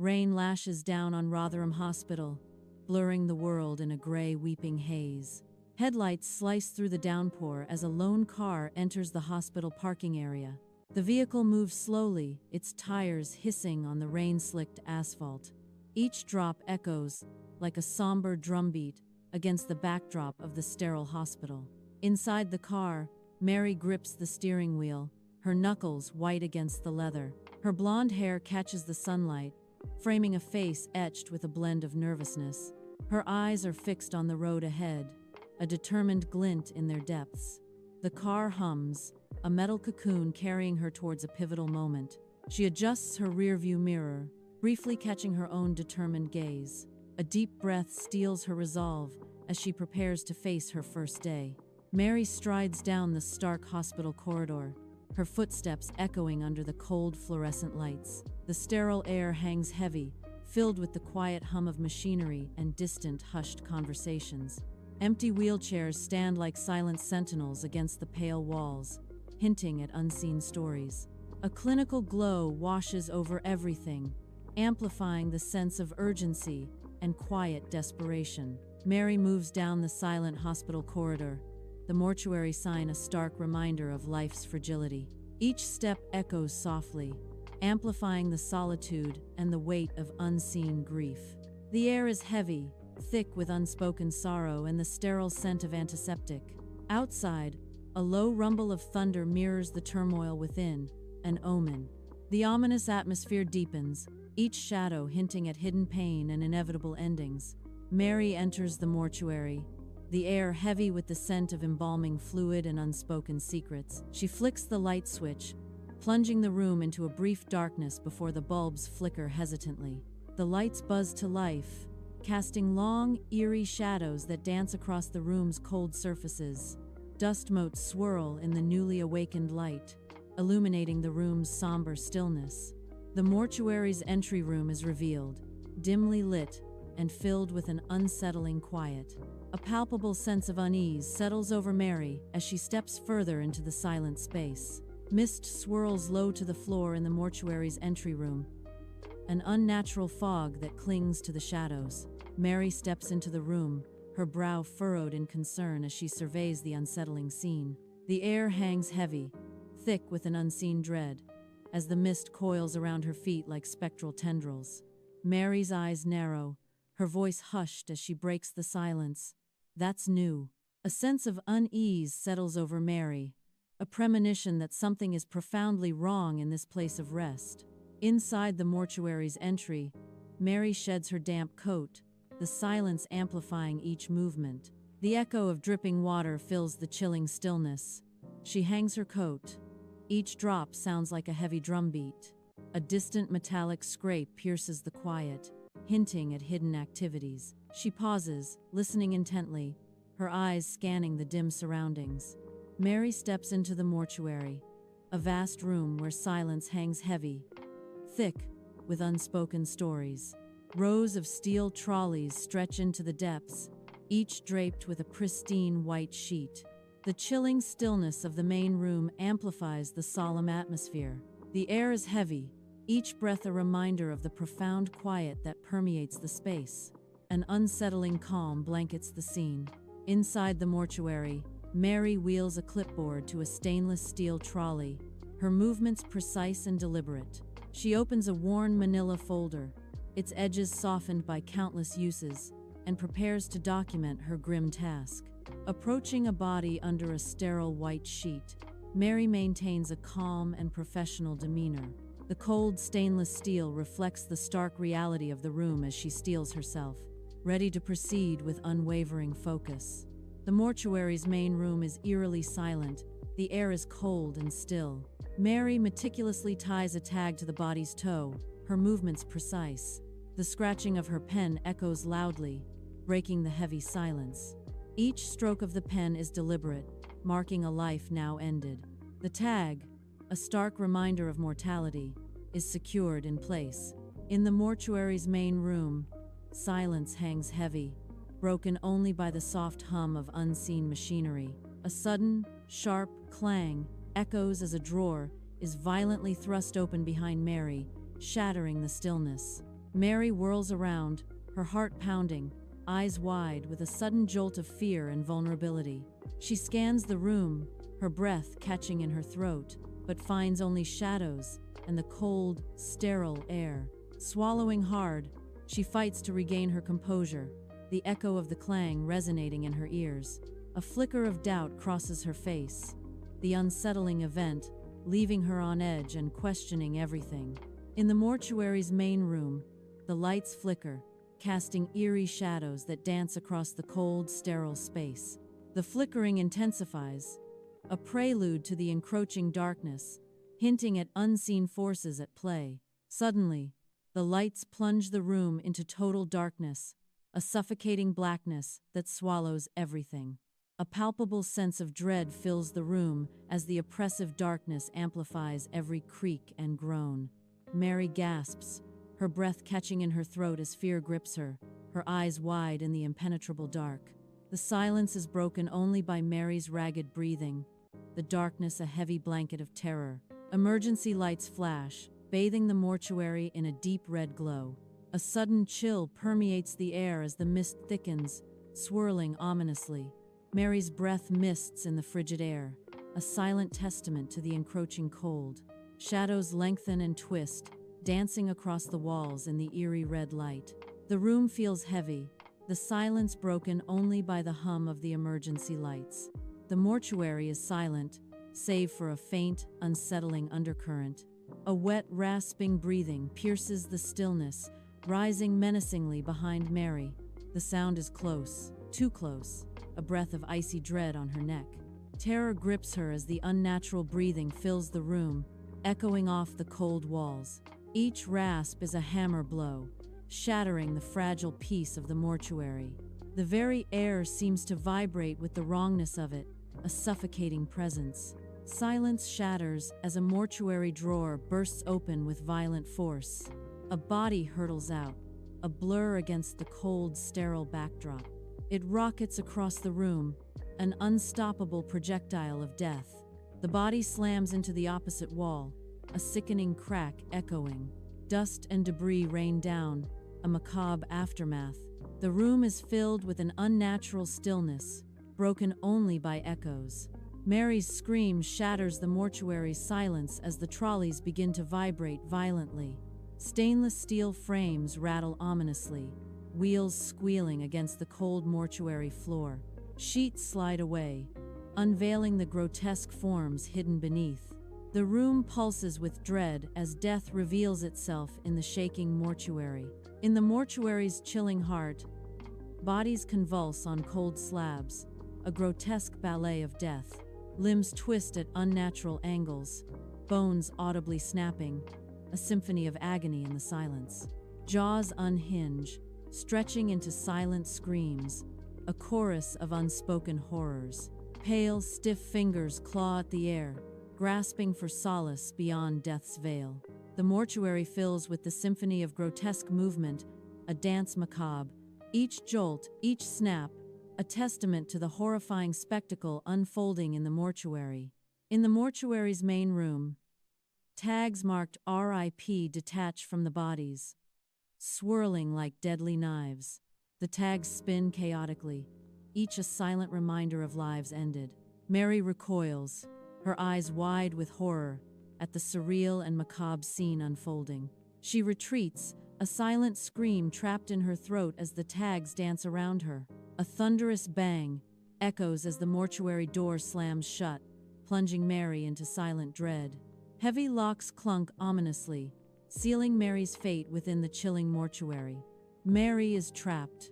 Rain lashes down on Rotherham Hospital, blurring the world in a gray, weeping haze. Headlights slice through the downpour as a lone car enters the hospital parking area. The vehicle moves slowly, its tires hissing on the rain-slicked asphalt. Each drop echoes, like a somber drumbeat, against the backdrop of the sterile hospital. Inside the car, Mary grips the steering wheel, her knuckles white against the leather. Her blonde hair catches the sunlight, framing a face etched with a blend of nervousness. Her eyes are fixed on the road ahead, a determined glint in their depths. The car hums, a metal cocoon carrying her towards a pivotal moment. She adjusts her rearview mirror, briefly catching her own determined gaze. A deep breath steels her resolve as she prepares to face her first day. Mary strides down the stark hospital corridor, her footsteps echoing under the cold fluorescent lights. The sterile air hangs heavy, filled with the quiet hum of machinery and distant, hushed conversations. Empty wheelchairs stand like silent sentinels against the pale walls, hinting at unseen stories. A clinical glow washes over everything, amplifying the sense of urgency and quiet desperation. Mary moves down the silent hospital corridor, the mortuary sign a stark reminder of life's fragility. Each step echoes softly, amplifying the solitude and the weight of unseen grief. The air is heavy, thick with unspoken sorrow and the sterile scent of antiseptic. Outside, a low rumble of thunder mirrors the turmoil within, an omen. The ominous atmosphere deepens, each shadow hinting at hidden pain and inevitable endings. Mary enters the mortuary, the air heavy with the scent of embalming fluid and unspoken secrets. She flicks the light switch, plunging the room into a brief darkness before the bulbs flicker hesitantly. The lights buzz to life, casting long, eerie shadows that dance across the room's cold surfaces. Dust motes swirl in the newly awakened light, illuminating the room's somber stillness. The mortuary's entry room is revealed, dimly lit and filled with an unsettling quiet. A palpable sense of unease settles over Mary as she steps further into the silent space. Mist swirls low to the floor in the mortuary's entry room, an unnatural fog that clings to the shadows. Mary steps into the room, her brow furrowed in concern as she surveys the unsettling scene. The air hangs heavy, thick with an unseen dread, as the mist coils around her feet like spectral tendrils. Mary's eyes narrow, her voice hushed as she breaks the silence. That's new. A sense of unease settles over Mary, a premonition that something is profoundly wrong in this place of rest. Inside the mortuary's entry, Mary sheds her damp coat, the silence amplifying each movement. The echo of dripping water fills the chilling stillness. She hangs her coat. Each drop sounds like a heavy drumbeat. A distant metallic scrape pierces the quiet, hinting at hidden activities. She pauses, listening intently, her eyes scanning the dim surroundings. Mary steps into the mortuary, a vast room where silence hangs heavy, thick with unspoken stories. Rows of steel trolleys stretch into the depths, each draped with a pristine white sheet. The chilling stillness of the main room amplifies the solemn atmosphere. The air is heavy, each breath a reminder of the profound quiet that permeates the space. An unsettling calm blankets the scene. Inside the mortuary, Mary wheels a clipboard to a stainless steel trolley, her movements precise and deliberate. She opens a worn manila folder, its edges softened by countless uses, and prepares to document her grim task. Approaching a body under a sterile white sheet, Mary maintains a calm and professional demeanor. The cold stainless steel reflects the stark reality of the room as she steels herself, ready to proceed with unwavering focus. The mortuary's main room is eerily silent. The air is cold and still. Mary meticulously ties a tag to the body's toe, her movements precise. The scratching of her pen echoes loudly, breaking the heavy silence. Each stroke of the pen is deliberate, marking a life now ended. The tag, a stark reminder of mortality, is secured in place. In the mortuary's main room, silence hangs heavy, broken only by the soft hum of unseen machinery. A sudden, sharp clang echoes as a drawer is violently thrust open behind Mary, shattering the stillness. Mary whirls around, her heart pounding, eyes wide with a sudden jolt of fear and vulnerability. She scans the room, her breath catching in her throat, but finds only shadows and the cold, sterile air. Swallowing hard, she fights to regain her composure, the echo of the clang resonating in her ears. A flicker of doubt crosses her face. The unsettling event, leaving her on edge and questioning everything. In the mortuary's main room, the lights flicker, casting eerie shadows that dance across the cold, sterile space. The flickering intensifies, a prelude to the encroaching darkness, hinting at unseen forces at play. Suddenly, the lights plunge the room into total darkness, a suffocating blackness that swallows everything. A palpable sense of dread fills the room as the oppressive darkness amplifies every creak and groan. Mary gasps, her breath catching in her throat as fear grips her, her eyes wide in the impenetrable dark. The silence is broken only by Mary's ragged breathing, the darkness a heavy blanket of terror. Emergency lights flash, bathing the mortuary in a deep red glow. A sudden chill permeates the air as the mist thickens, swirling ominously. Mary's breath mists in the frigid air, a silent testament to the encroaching cold. Shadows lengthen and twist, dancing across the walls in the eerie red light. The room feels heavy, the silence broken only by the hum of the emergency lights. The mortuary is silent, save for a faint, unsettling undercurrent. A wet, rasping breathing pierces the stillness, rising menacingly behind Mary. The sound is close, too close, a breath of icy dread on her neck. Terror grips her as the unnatural breathing fills the room, echoing off the cold walls. Each rasp is a hammer blow, shattering the fragile peace of the mortuary. The very air seems to vibrate with the wrongness of it, a suffocating presence. Silence shatters as a mortuary drawer bursts open with violent force. A body hurtles out, a blur against the cold, sterile backdrop. It rockets across the room, an unstoppable projectile of death. The body slams into the opposite wall, a sickening crack echoing. Dust and debris rain down, a macabre aftermath. The room is filled with an unnatural stillness, broken only by echoes. Mary's scream shatters the mortuary's silence as the trolleys begin to vibrate violently. Stainless steel frames rattle ominously, wheels squealing against the cold mortuary floor. Sheets slide away, unveiling the grotesque forms hidden beneath. The room pulses with dread as death reveals itself in the shaking mortuary. In the mortuary's chilling heart, bodies convulse on cold slabs, a grotesque ballet of death. Limbs twist at unnatural angles, bones audibly snapping, a symphony of agony in the silence. Jaws unhinge, stretching into silent screams, a chorus of unspoken horrors. Pale, stiff fingers claw at the air, grasping for solace beyond death's veil. The mortuary fills with the symphony of grotesque movement, a dance macabre. Each jolt, each snap, a testament to the horrifying spectacle unfolding in the mortuary. In the mortuary's main room, tags marked RIP detach from the bodies, swirling like deadly knives. The tags spin chaotically, each a silent reminder of lives ended. Mary recoils, her eyes wide with horror, at the surreal and macabre scene unfolding. She retreats, a silent scream trapped in her throat as the tags dance around her. A thunderous bang echoes as the mortuary door slams shut, plunging Mary into silent dread. Heavy locks clunk ominously, sealing Mary's fate within the chilling mortuary. Mary is trapped.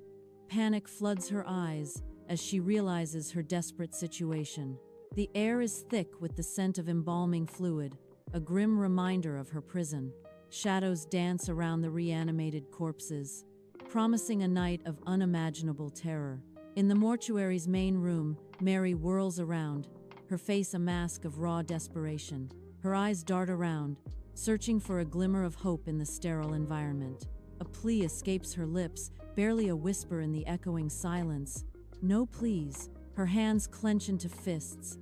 Panic floods her eyes as she realizes her desperate situation. The air is thick with the scent of embalming fluid, a grim reminder of her prison. Shadows dance around the reanimated corpses, promising a night of unimaginable terror. In the mortuary's main room, Mary whirls around, her face a mask of raw desperation. Her eyes dart around, searching for a glimmer of hope in the sterile environment. A plea escapes her lips, barely a whisper in the echoing silence. No pleas. Her hands clench into fists,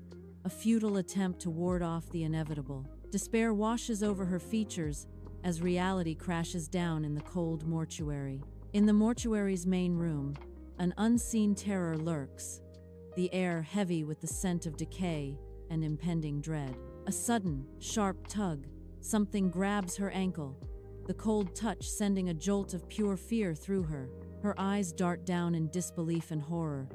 a futile attempt to ward off the inevitable. Despair washes over her features as reality crashes down in the cold mortuary. In the mortuary's main room, an unseen terror lurks, the air heavy with the scent of decay and impending dread. A sudden, sharp tug, something grabs her ankle, the cold touch sending a jolt of pure fear through her. Her eyes dart down in disbelief and horror,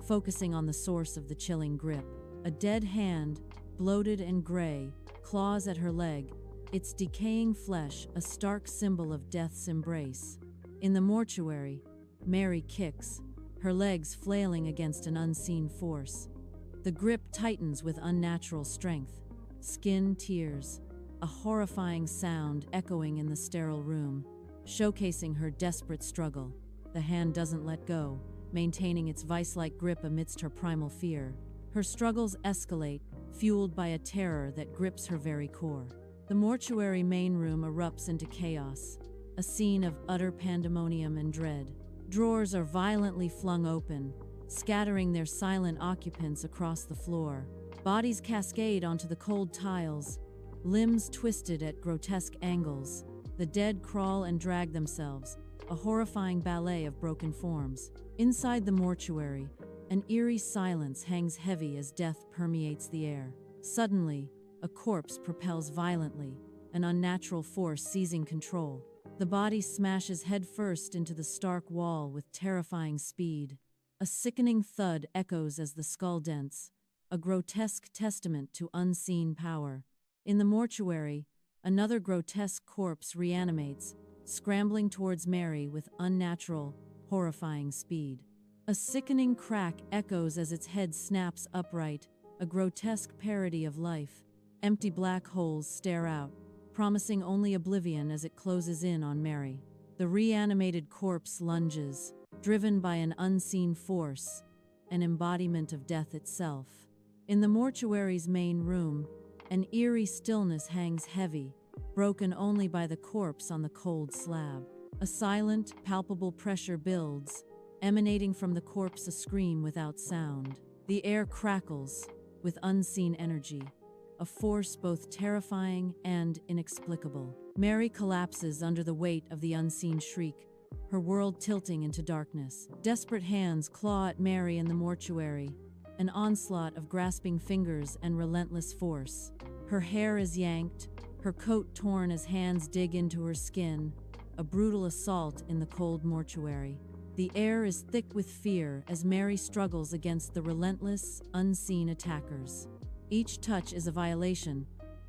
focusing on the source of the chilling grip. A dead hand, bloated and gray, claws at her leg, its decaying flesh a stark symbol of death's embrace. In the mortuary, Mary kicks, her legs flailing against an unseen force. The grip tightens with unnatural strength. Skin tears, a horrifying sound echoing in the sterile room, showcasing her desperate struggle. The hand doesn't let go, maintaining its vice-like grip amidst her primal fear. Her struggles escalate, fueled by a terror that grips her very core. The mortuary main room erupts into chaos, a scene of utter pandemonium and dread. Drawers are violently flung open, scattering their silent occupants across the floor. Bodies cascade onto the cold tiles, limbs twisted at grotesque angles. The dead crawl and drag themselves, a horrifying ballet of broken forms. Inside the mortuary, an eerie silence hangs heavy as death permeates the air. Suddenly, a corpse propels violently, an unnatural force seizing control. The body smashes headfirst into the stark wall with terrifying speed. A sickening thud echoes as the skull dents, a grotesque testament to unseen power. In the mortuary, another grotesque corpse reanimates, scrambling towards Mary with unnatural, horrifying speed. A sickening crack echoes as its head snaps upright, a grotesque parody of life. Empty black holes stare out, promising only oblivion as it closes in on Mary. The reanimated corpse lunges, driven by an unseen force, an embodiment of death itself. In the mortuary's main room, an eerie stillness hangs heavy, broken only by the corpse on the cold slab. A silent, palpable pressure builds, emanating from the corpse a scream without sound. The air crackles, with unseen energy, a force both terrifying and inexplicable. Mary collapses under the weight of the unseen shriek, her world tilting into darkness. Desperate hands claw at Mary in the mortuary, an onslaught of grasping fingers and relentless force. Her hair is yanked, her coat torn as hands dig into her skin, a brutal assault in the cold mortuary. The air is thick with fear as Mary struggles against the relentless, unseen attackers. Each touch is a violation,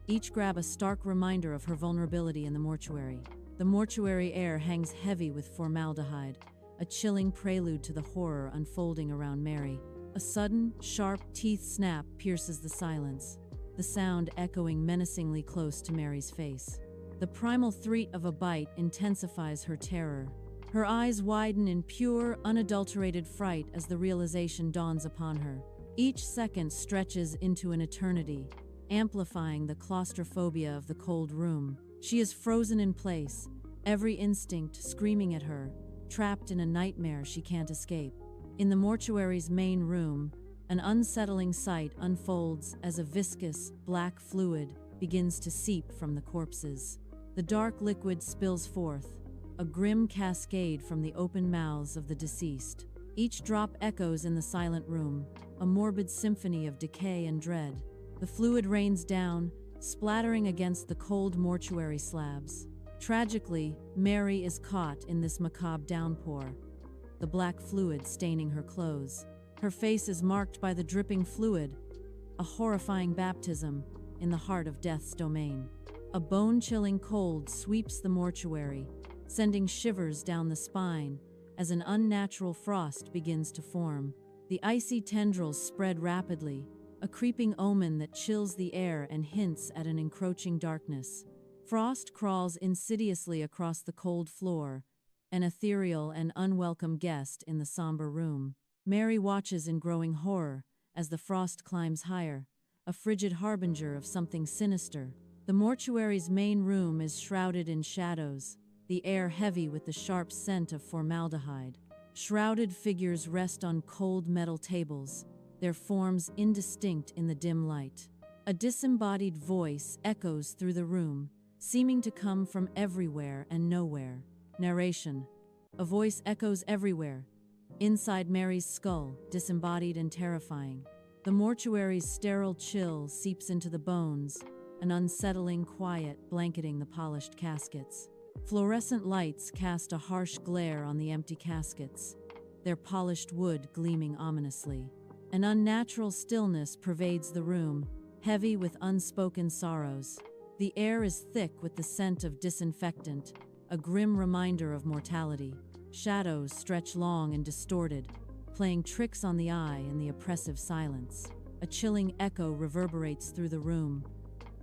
each grab a stark reminder of her vulnerability in the mortuary. The mortuary air hangs heavy with formaldehyde, a chilling prelude to the horror unfolding around Mary. A sudden, sharp teeth snap pierces the silence, the sound echoing menacingly close to Mary's face. The primal threat of a bite intensifies her terror. Her eyes widen in pure, unadulterated fright as the realization dawns upon her. Each second stretches into an eternity, amplifying the claustrophobia of the cold room. She is frozen in place, every instinct screaming at her, trapped in a nightmare she can't escape. In the mortuary's main room, an unsettling sight unfolds as a viscous, black fluid begins to seep from the corpses. The dark liquid spills forth, a grim cascade from the open mouths of the deceased. Each drop echoes in the silent room, a morbid symphony of decay and dread. The fluid rains down, splattering against the cold mortuary slabs. Tragically, Mary is caught in this macabre downpour, the black fluid staining her clothes. Her face is marked by the dripping fluid, a horrifying baptism in the heart of death's domain. A bone-chilling cold sweeps the mortuary, sending shivers down the spine as an unnatural frost begins to form. The icy tendrils spread rapidly, a creeping omen that chills the air and hints at an encroaching darkness. Frost crawls insidiously across the cold floor, an ethereal and unwelcome guest in the somber room. Mary watches in growing horror as the frost climbs higher, a frigid harbinger of something sinister. The mortuary's main room is shrouded in shadows, the air heavy with the sharp scent of formaldehyde. Shrouded figures rest on cold metal tables, their forms indistinct in the dim light. A disembodied voice echoes through the room, seeming to come from everywhere and nowhere. Narration. A voice echoes everywhere. Inside Mary's skull, disembodied and terrifying. The mortuary's sterile chill seeps into the bones, an unsettling quiet blanketing the polished caskets. Fluorescent lights cast a harsh glare on the empty caskets, their polished wood gleaming ominously. An unnatural stillness pervades the room, heavy with unspoken sorrows. The air is thick with the scent of disinfectant, a grim reminder of mortality. Shadows stretch long and distorted, playing tricks on the eye in the oppressive silence. A chilling echo reverberates through the room.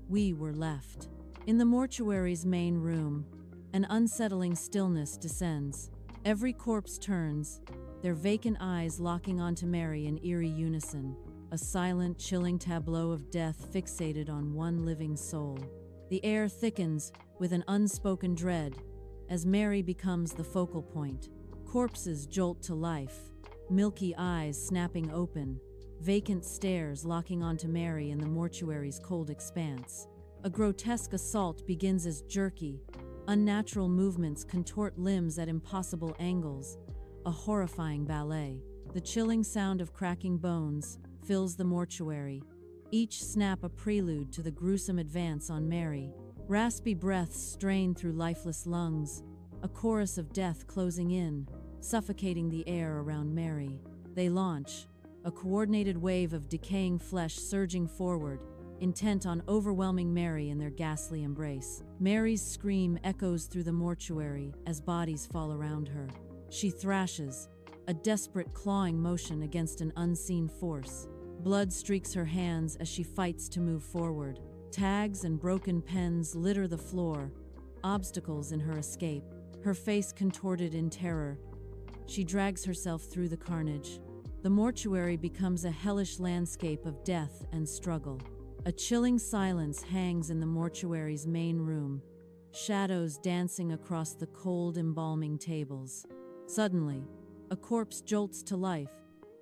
We were left. In the mortuary's main room, an unsettling stillness descends. Every corpse turns, their vacant eyes locking onto Mary in eerie unison, a silent, chilling tableau of death fixated on one living soul. The air thickens with an unspoken dread as Mary becomes the focal point. Corpses jolt to life, milky eyes snapping open, vacant stares locking onto Mary in the mortuary's cold expanse. A grotesque assault begins as jerky, unnatural movements contort limbs at impossible angles, a horrifying ballet. The chilling sound of cracking bones fills the mortuary, each snap a prelude to the gruesome advance on Mary. Raspy breaths strain through lifeless lungs, a chorus of death closing in, suffocating the air around Mary. They launch, a coordinated wave of decaying flesh surging forward, intent on overwhelming Mary in their ghastly embrace. Mary's scream echoes through the mortuary as bodies fall around her. She thrashes, a desperate clawing motion against an unseen force. Blood streaks her hands as she fights to move forward. Tags and broken pens litter the floor, obstacles in her escape. Her face contorted in terror, she drags herself through the carnage. The mortuary becomes a hellish landscape of death and struggle. A chilling silence hangs in the mortuary's main room, shadows dancing across the cold, embalming tables. Suddenly, a corpse jolts to life,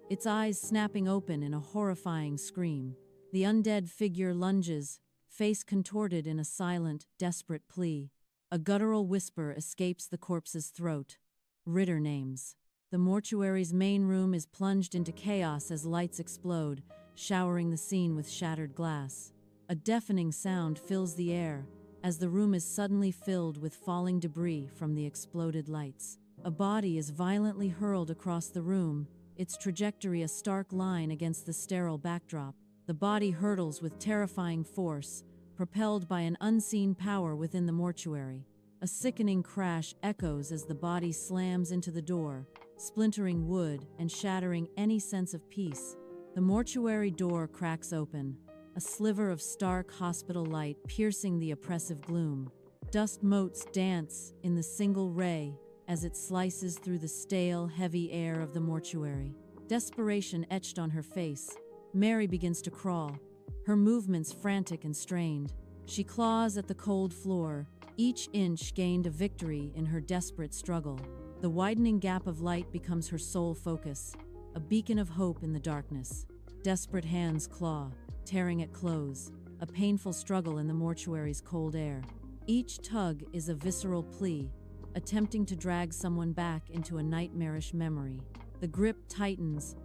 its eyes snapping open in a horrifying scream. The undead figure lunges, face contorted in a silent, desperate plea. A guttural whisper escapes the corpse's throat. Ritter names. The mortuary's main room is plunged into chaos as lights explode, showering the scene with shattered glass. A deafening sound fills the air as the room is suddenly filled with falling debris from the exploded lights. A body is violently hurled across the room, its trajectory a stark line against the sterile backdrop. The body hurtles with terrifying force, propelled by an unseen power within the mortuary. A sickening crash echoes as the body slams into the door, splintering wood and shattering any sense of peace. The mortuary door cracks open, a sliver of stark hospital light piercing the oppressive gloom. Dust motes dance in the single ray as it slices through the stale, heavy air of the mortuary. Desperation etched on her face, Mary begins to crawl, her movements frantic and strained. She claws at the cold floor, each inch gained a victory in her desperate struggle. The widening gap of light becomes her sole focus, a beacon of hope in the darkness. Desperate hands claw, tearing at clothes, a painful struggle in the mortuary's cold air. Each tug is a visceral plea, attempting to drag someone back into a nightmarish memory. The grip tightens,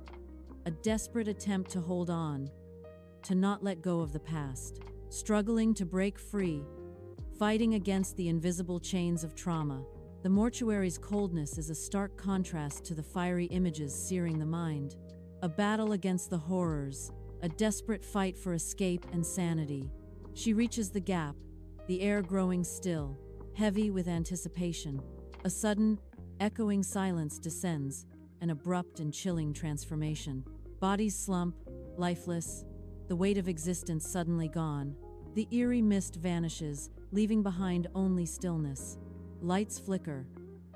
a desperate attempt to hold on, to not let go of the past. Struggling to break free, fighting against the invisible chains of trauma. The mortuary's coldness is a stark contrast to the fiery images searing the mind. A battle against the horrors, a desperate fight for escape and sanity. She reaches the gap, the air growing still, heavy with anticipation. A sudden, echoing silence descends, an abrupt and chilling transformation. Bodies slump, lifeless, the weight of existence suddenly gone. The eerie mist vanishes, leaving behind only stillness. Lights flicker.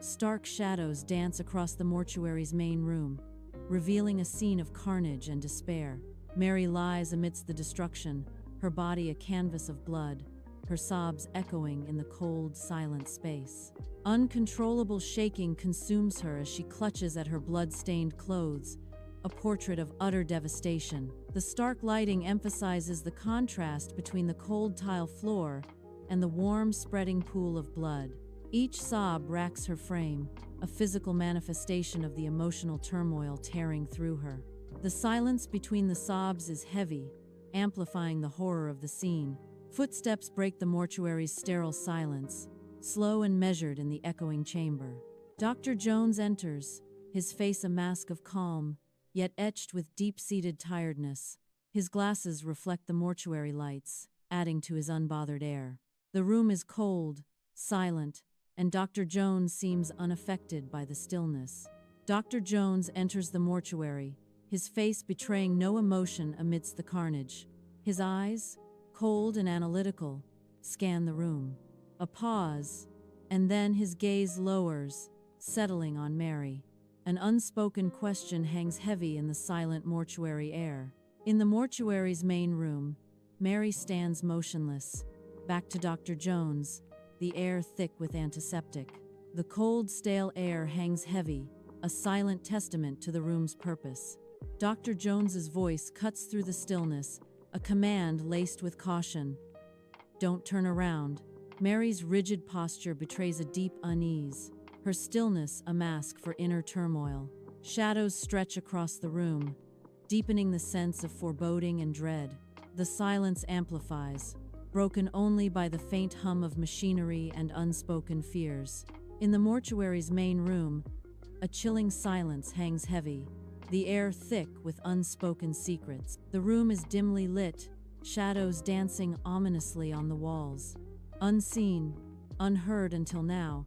Stark shadows dance across the mortuary's main room, revealing a scene of carnage and despair. Mary lies amidst the destruction, her body a canvas of blood, her sobs echoing in the cold, silent space. Uncontrollable shaking consumes her as she clutches at her blood-stained clothes, a portrait of utter devastation. The stark lighting emphasizes the contrast between the cold tile floor and the warm, spreading pool of blood. Each sob racks her frame, a physical manifestation of the emotional turmoil tearing through her. The silence between the sobs is heavy, amplifying the horror of the scene. Footsteps break the mortuary's sterile silence, slow and measured in the echoing chamber. Dr. Jones enters, his face a mask of calm, yet etched with deep-seated tiredness. His glasses reflect the mortuary lights, adding to his unbothered air. The room is cold, silent, and Dr. Jones seems unaffected by the stillness. Dr. Jones enters the mortuary, his face betraying no emotion amidst the carnage. His eyes, cold and analytical, scan the room. A pause, and then his gaze lowers, settling on Mary. An unspoken question hangs heavy in the silent mortuary air. In the mortuary's main room, Mary stands motionless. Back to Dr. Jones, the air thick with antiseptic. The cold, stale air hangs heavy, a silent testament to the room's purpose. Dr. Jones's voice cuts through the stillness, a command laced with caution. Don't turn around. Mary's rigid posture betrays a deep unease, her stillness a mask for inner turmoil. Shadows stretch across the room, deepening the sense of foreboding and dread. The silence amplifies, broken only by the faint hum of machinery and unspoken fears. In the mortuary's main room, a chilling silence hangs heavy, the air thick with unspoken secrets. The room is dimly lit, shadows dancing ominously on the walls. Unseen, unheard until now,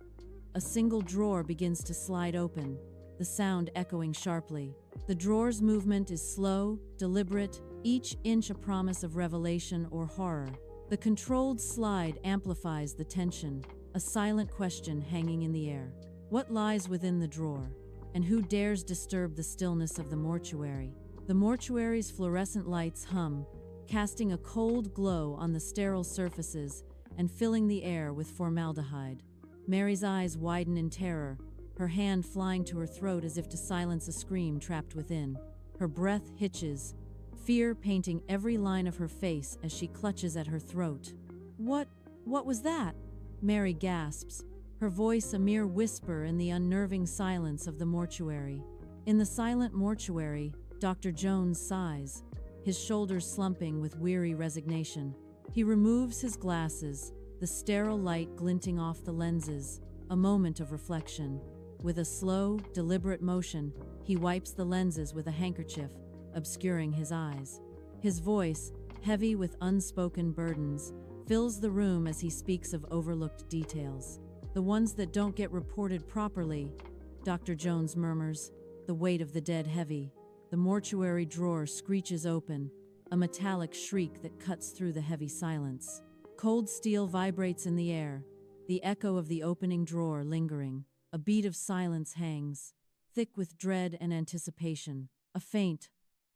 a single drawer begins to slide open, the sound echoing sharply. The drawer's movement is slow, deliberate, each inch a promise of revelation or horror. The controlled slide amplifies the tension, a silent question hanging in the air. What lies within the drawer? And who dares disturb the stillness of the mortuary? The mortuary's fluorescent lights hum, casting a cold glow on the sterile surfaces and filling the air with formaldehyde. Mary's eyes widen in terror, her hand flying to her throat as if to silence a scream trapped within. Her breath hitches, fear painting every line of her face as she clutches at her throat. What was that? Mary gasps, her voice a mere whisper in the unnerving silence of the mortuary. In the silent mortuary, Dr. Jones sighs, his shoulders slumping with weary resignation. He removes his glasses, the sterile light glinting off the lenses, a moment of reflection. With a slow, deliberate motion, he wipes the lenses with a handkerchief, obscuring his eyes. His voice, heavy with unspoken burdens, fills the room as he speaks of overlooked details. The ones that don't get reported properly, Dr. Jones murmurs, the weight of the dead heavy. The mortuary drawer screeches open, a metallic shriek that cuts through the heavy silence. Cold steel vibrates in the air, the echo of the opening drawer lingering. A beat of silence hangs, thick with dread and anticipation. A faint,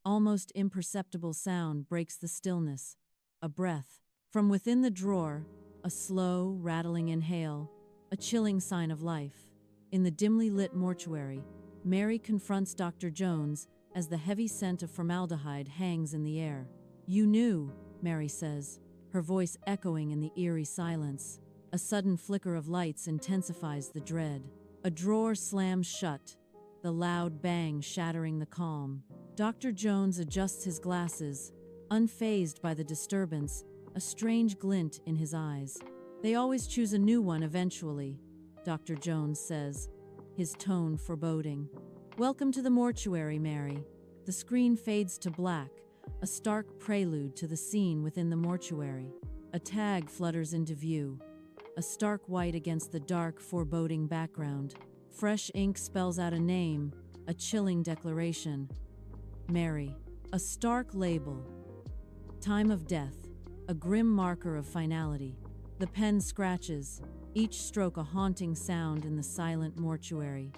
almost imperceptible sound breaks the stillness. A breath. From within the drawer, a slow, rattling inhale, a chilling sign of life. In the dimly lit mortuary, Mary confronts Dr. Jones as the heavy scent of formaldehyde hangs in the air. "You knew," Mary says, her voice echoing in the eerie silence. A sudden flicker of lights intensifies the dread. A drawer slams shut, the loud bang shattering the calm. Dr. Jones adjusts his glasses, unfazed by the disturbance, a strange glint in his eyes. "They always choose a new one eventually," Dr. Jones says, his tone foreboding. "Welcome to the mortuary, Mary." The screen fades to black, a stark prelude to the scene within the mortuary. A tag flutters into view, a stark white against the dark, foreboding background. Fresh ink spells out a name, a chilling declaration. Mary. A stark label. Time of death, a grim marker of finality. The pen scratches, each stroke a haunting sound in the silent mortuary.